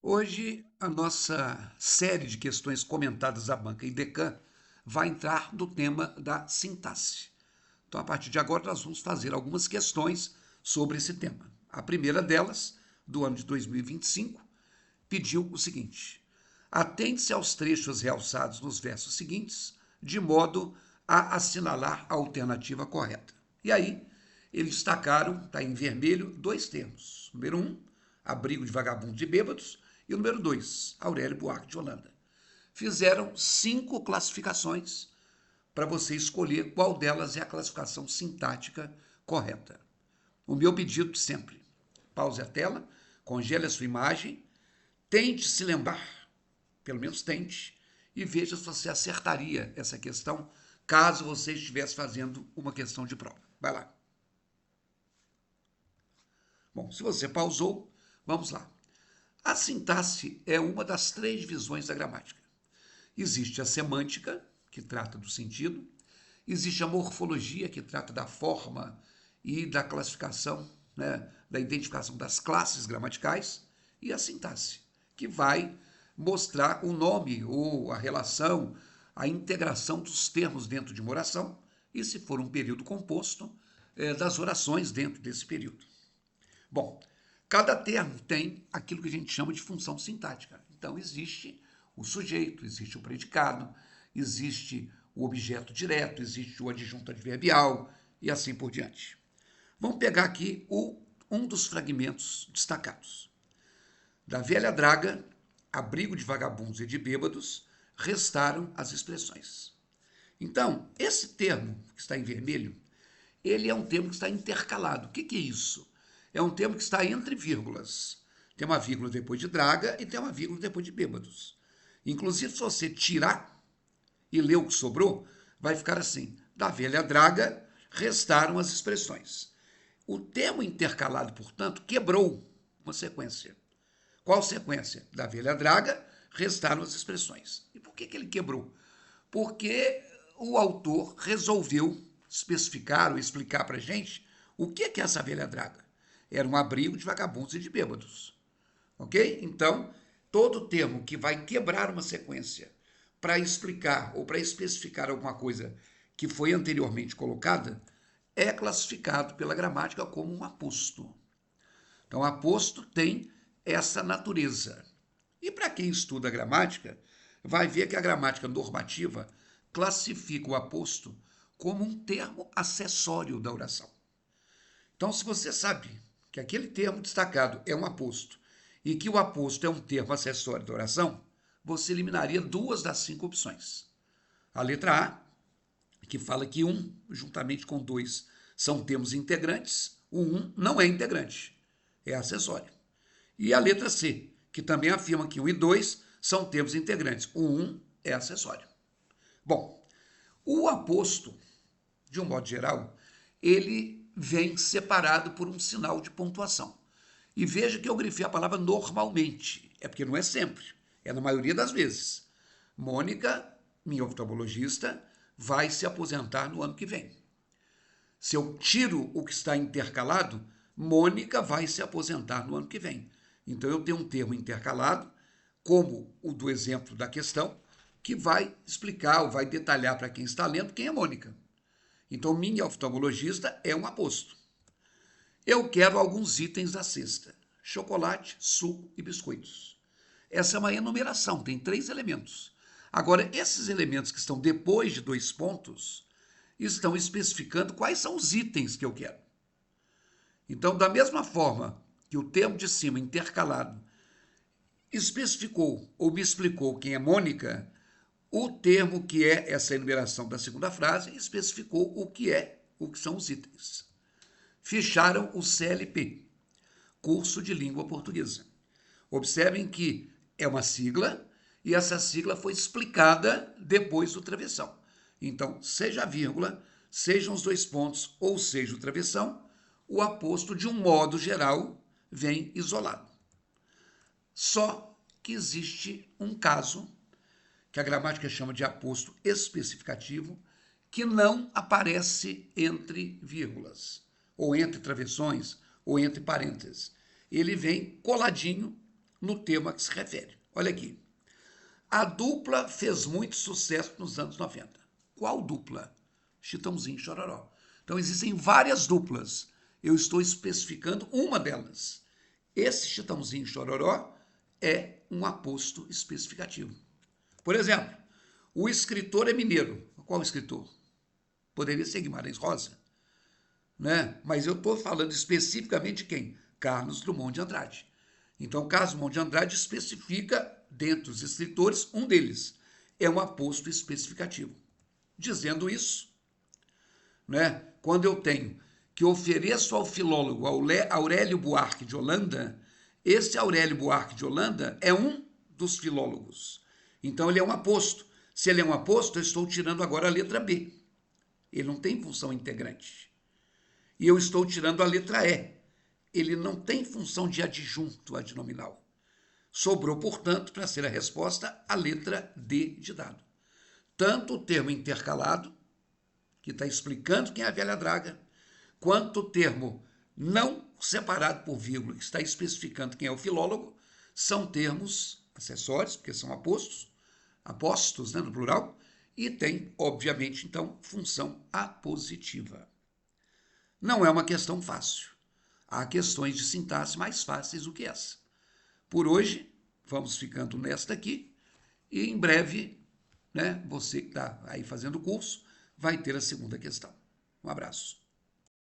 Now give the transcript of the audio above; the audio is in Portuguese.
Hoje, a nossa série de questões comentadas à banca IDECAN vai entrar no tema da sintaxe. Então, a partir de agora, nós vamos fazer algumas questões sobre esse tema. A primeira delas, do ano de 2025, pediu o seguinte: atente-se aos trechos realçados nos versos seguintes, de modo a assinalar a alternativa correta. E aí, eles destacaram, está em vermelho, dois termos. Número 1, abrigo de vagabundos e bêbados, e o número 2, Aurélio Buarque de Holanda. Fizeram 5 classificações para você escolher qual delas é a classificação sintática correta. O meu pedido de sempre: pause a tela, congele a sua imagem, tente se lembrar, pelo menos tente, e veja se você acertaria essa questão caso você estivesse fazendo uma questão de prova. Vai lá. Bom, se você pausou, vamos lá. A sintaxe é uma das 3 divisões da gramática. Existe a semântica, que trata do sentido, existe a morfologia, que trata da forma e da classificação, né, da identificação das classes gramaticais, e a sintaxe, que vai mostrar o nome ou a relação, a integração dos termos dentro de uma oração, e se for um período composto, das orações dentro desse período. Bom, cada termo tem aquilo que a gente chama de função sintática. Então, existe o sujeito, existe o predicado, existe o objeto direto, existe o adjunto adverbial e assim por diante. Vamos pegar aqui um dos fragmentos destacados. Da velha draga, abrigo de vagabundos e de bêbados, restaram as expressões. Então, esse termo que está em vermelho, ele é um termo que está intercalado. O que é isso? É um termo que está entre vírgulas. Tem uma vírgula depois de draga e tem uma vírgula depois de bêbados. Inclusive, se você tirar e ler o que sobrou, vai ficar assim: da velha draga restaram as expressões. O termo intercalado, portanto, quebrou uma sequência. Qual sequência? Da velha draga restaram as expressões. E por que ele quebrou? Porque o autor resolveu especificar ou explicar para a gente o que é essa velha draga. Era um abrigo de vagabundos e de bêbados. Ok? Então, todo termo que vai quebrar uma sequência para explicar ou para especificar alguma coisa que foi anteriormente colocada é classificado pela gramática como um aposto. Então, aposto tem essa natureza. E para quem estuda gramática, vai ver que a gramática normativa classifica o aposto como um termo acessório da oração. Então, se você sabe que aquele termo destacado é um aposto e que o aposto é um termo acessório da oração, você eliminaria 2 das 5 opções. A letra A, que fala que 1, juntamente com 2, são termos integrantes, o 1 não é integrante, é acessório. E a letra C, que também afirma que 1 e 2 são termos integrantes, o 1 é acessório. Bom, o aposto, de um modo geral, ele vem separado por um sinal de pontuação. E veja que eu grifei a palavra normalmente, é porque não é sempre, é na maioria das vezes. Mônica, minha oftalmologista, vai se aposentar no ano que vem. Se eu tiro o que está intercalado, Mônica vai se aposentar no ano que vem. Então eu tenho um termo intercalado, como o do exemplo da questão, que vai explicar ou vai detalhar para quem está lendo quem é Mônica. Então, minha oftalmologista é um aposto. Eu quero alguns itens da cesta: chocolate, suco e biscoitos. Essa é uma enumeração, tem 3 elementos. Agora, esses elementos que estão depois de 2 pontos estão especificando quais são os itens que eu quero. Então, da mesma forma que o termo de cima intercalado especificou ou me explicou quem é Mônica, o termo que é essa enumeração da segunda frase especificou o que são os itens. Fecharam o CLP, Curso de Língua Portuguesa. Observem que é uma sigla e essa sigla foi explicada depois do travessão. Então, seja a vírgula, sejam os 2 pontos ou seja o travessão, o aposto, de um modo geral, vem isolado. Só que existe um caso que a gramática chama de aposto especificativo, que não aparece entre vírgulas, ou entre travessões, ou entre parênteses. Ele vem coladinho no tema que se refere. Olha aqui. A dupla fez muito sucesso nos anos 90. Qual dupla? Chitãozinho e Chororó. Então existem várias duplas. Eu estou especificando uma delas. Esse Chitãozinho e Chororó é um aposto especificativo. Por exemplo, o escritor é mineiro. Qual escritor? Poderia ser Guimarães Rosa, né? Mas eu estou falando especificamente de quem? Carlos Drummond de Andrade. Então, Carlos Drummond de Andrade especifica, dentre os escritores, um deles. É um aposto especificativo. Dizendo isso, né, quando eu tenho que ofereço ao filólogo Aurélio Buarque de Holanda, esse Aurélio Buarque de Holanda é um dos filólogos. Então, ele é um aposto. Se ele é um aposto, eu estou tirando agora a letra B. Ele não tem função integrante. E eu estou tirando a letra E. Ele não tem função de adjunto adnominal. Sobrou, portanto, para ser a resposta, a letra D de dado. Tanto o termo intercalado, que está explicando quem é a velha draga, quanto o termo não separado por vírgula, que está especificando quem é o filólogo, são termos acessórios, porque são apostos, né, no plural, e tem, obviamente, então, função apositiva. Não é uma questão fácil. Há questões de sintaxe mais fáceis do que essa. Por hoje, vamos ficando nesta aqui, e em breve, né, você que está aí fazendo o curso, vai ter a segunda questão. Um abraço.